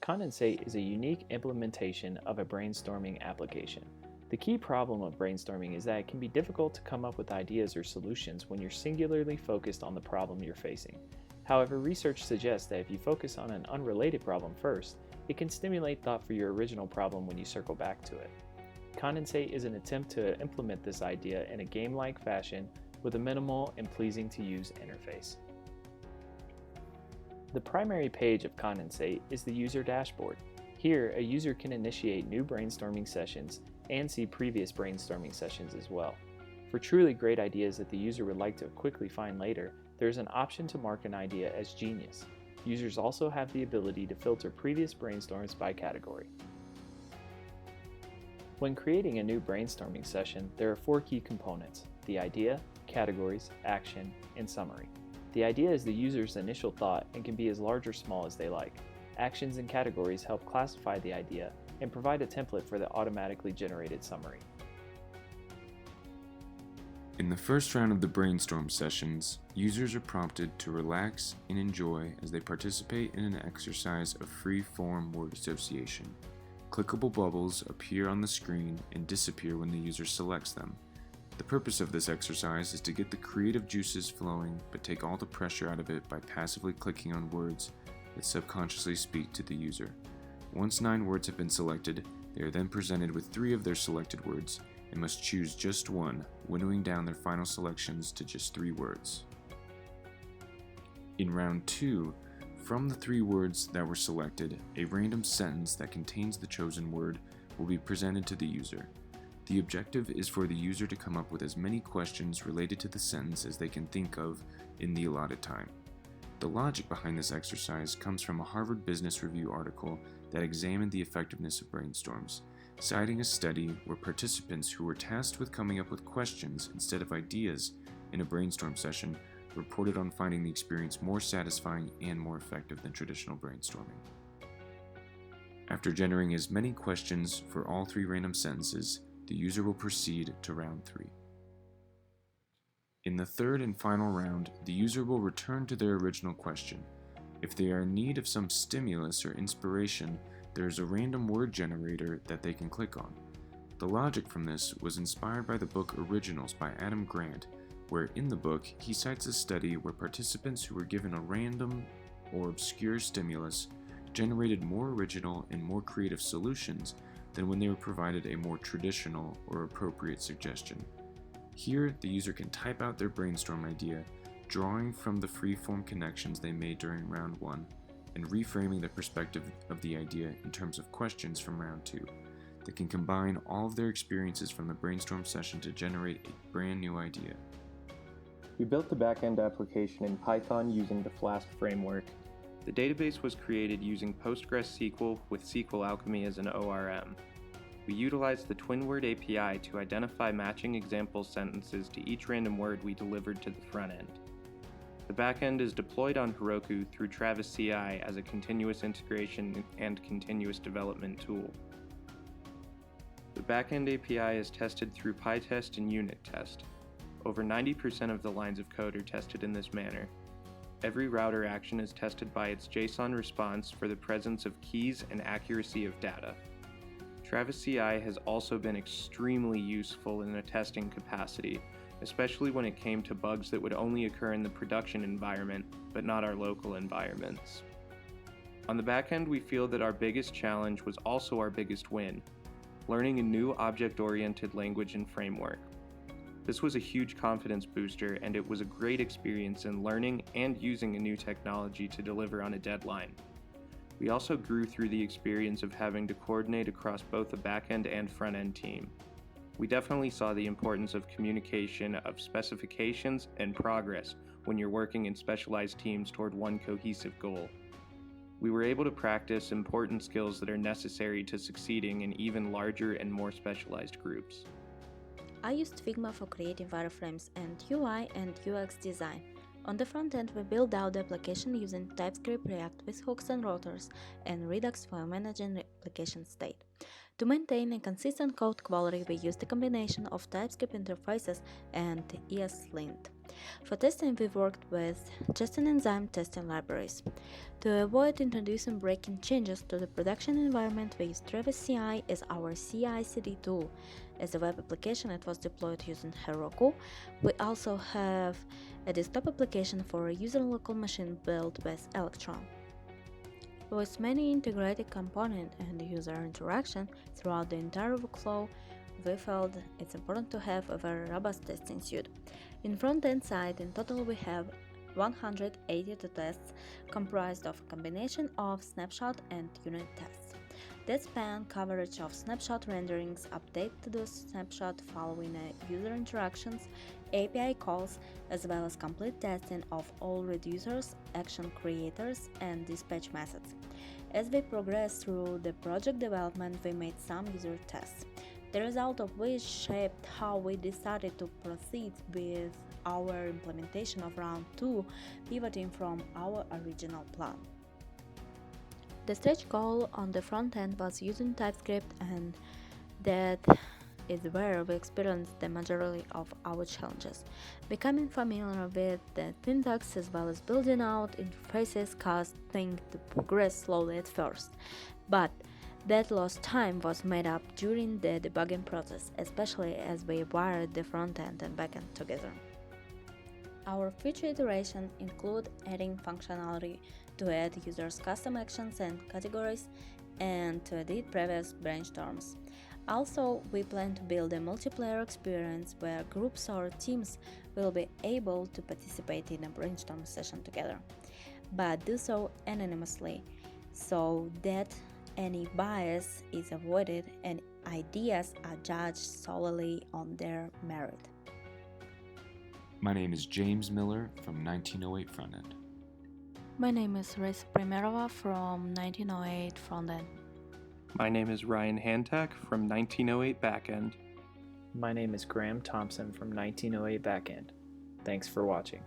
Condensate is a unique implementation of a brainstorming application. The key problem of brainstorming is that it can be difficult to come up with ideas or solutions when you're singularly focused on the problem you're facing. However, research suggests that if you focus on an unrelated problem first, it can stimulate thought for your original problem when you circle back to it. Condensate is an attempt to implement this idea in a game-like fashion with a minimal and pleasing-to-use interface. The primary page of Condensate is the user dashboard. Here, a user can initiate new brainstorming sessions and see previous brainstorming sessions as well. For truly great ideas that the user would like to quickly find later, there is an option to mark an idea as genius. Users also have the ability to filter previous brainstorms by category. When creating a new brainstorming session, there are 4 key components: the idea, categories, action, and summary. The idea is the user's initial thought and can be as large or small as they like. Actions and categories help classify the idea and provide a template for the automatically generated summary. In the first round of the brainstorm sessions, users are prompted to relax and enjoy as they participate in an exercise of free-form word association. Clickable bubbles appear on the screen and disappear when the user selects them. The purpose of this exercise is to get the creative juices flowing, but take all the pressure out of it by passively clicking on words that subconsciously speak to the user. Once 9 words have been selected, they are then presented with 3 of their selected words and must choose just one, winnowing down their final selections to just 3 words. In round 2, from the 3 words that were selected, a random sentence that contains the chosen word will be presented to the user. The objective is for the user to come up with as many questions related to the sentence as they can think of in the allotted time. The logic behind this exercise comes from a Harvard Business Review article that examined the effectiveness of brainstorms, citing a study where participants who were tasked with coming up with questions instead of ideas in a brainstorm session reported on finding the experience more satisfying and more effective than traditional brainstorming. After generating as many questions for all 3 random sentences, the user will proceed to round 3. In the third and final round, the user will return to their original question. If they are in need of some stimulus or inspiration, there is a random word generator that they can click on. The logic from this was inspired by the book Originals by Adam Grant, where in the book he cites a study where participants who were given a random or obscure stimulus generated more original and more creative solutions than when they were provided a more traditional or appropriate suggestion. Here, the user can type out their brainstorm idea, drawing from the free-form connections they made during round 1, and reframing the perspective of the idea in terms of questions from round 2. They can combine all of their experiences from the brainstorm session to generate a brand new idea. We built the backend application in Python using the Flask framework. The database was created using PostgreSQL with SQL Alchemy as an ORM. We utilized the TwinWord API to identify matching example sentences to each random word we delivered to the front end. The backend is deployed on Heroku through Travis CI as a continuous integration and continuous development tool. The backend API is tested through PyTest and unit test. Over 90% of the lines of code are tested in this manner. Every router action is tested by its JSON response for the presence of keys and accuracy of data. Travis CI has also been extremely useful in a testing capacity, especially when it came to bugs that would only occur in the production environment, but not our local environments. On the back end, we feel that our biggest challenge was also our biggest win, learning a new object-oriented language and framework. This was a huge confidence booster, and it was a great experience in learning and using a new technology to deliver on a deadline. We also grew through the experience of having to coordinate across both the back-end and front-end team. We definitely saw the importance of communication of specifications and progress when you're working in specialized teams toward one cohesive goal. We were able to practice important skills that are necessary to succeeding in even larger and more specialized groups. I used Figma for creating wireframes and UI and UX design. On the front end, we build out the application using TypeScript, React with hooks and routers, and Redux for managing application state. To maintain a consistent code quality, we use the combination of TypeScript interfaces and ESLint. For testing, we worked with testing enzyme testing libraries. To avoid introducing breaking changes to the production environment, we use Travis CI as our CI/CD tool. As a web application, it was deployed using Heroku. We also have a desktop application for a user local machine built with Electron. With many integrated components and user interaction throughout the entire workflow, we felt it's important to have a very robust testing suite. In front-end side, in total we have 182 tests comprised of a combination of snapshot and unit tests. That span coverage of snapshot renderings, update to the snapshot following user interactions, API calls, as well as complete testing of all reducers, action creators, and dispatch methods. As we progressed through the project development, we made some user tests, the result of which shaped how we decided to proceed with our implementation of round 2, pivoting from our original plan. The stretch goal on the front end was using TypeScript, and that is where we experienced the majority of our challenges. Becoming familiar with the syntax as well as building out interfaces caused things to progress slowly at first, but that lost time was made up during the debugging process, especially as we wired the front end and back end together. Our future iterations include adding functionality to add users' custom actions and categories and to edit previous brainstorms. Also, we plan to build a multiplayer experience where groups or teams will be able to participate in a brainstorm session together, but do so anonymously so that any bias is avoided and ideas are judged solely on their merit. My name is James Miller from 1908 Frontend. My name is Raisa Primerova from 1908 Frontend. My name is Ryan Hantak from 1908 Backend. My name is Graham Thompson from 1908 Backend. Thanks for watching.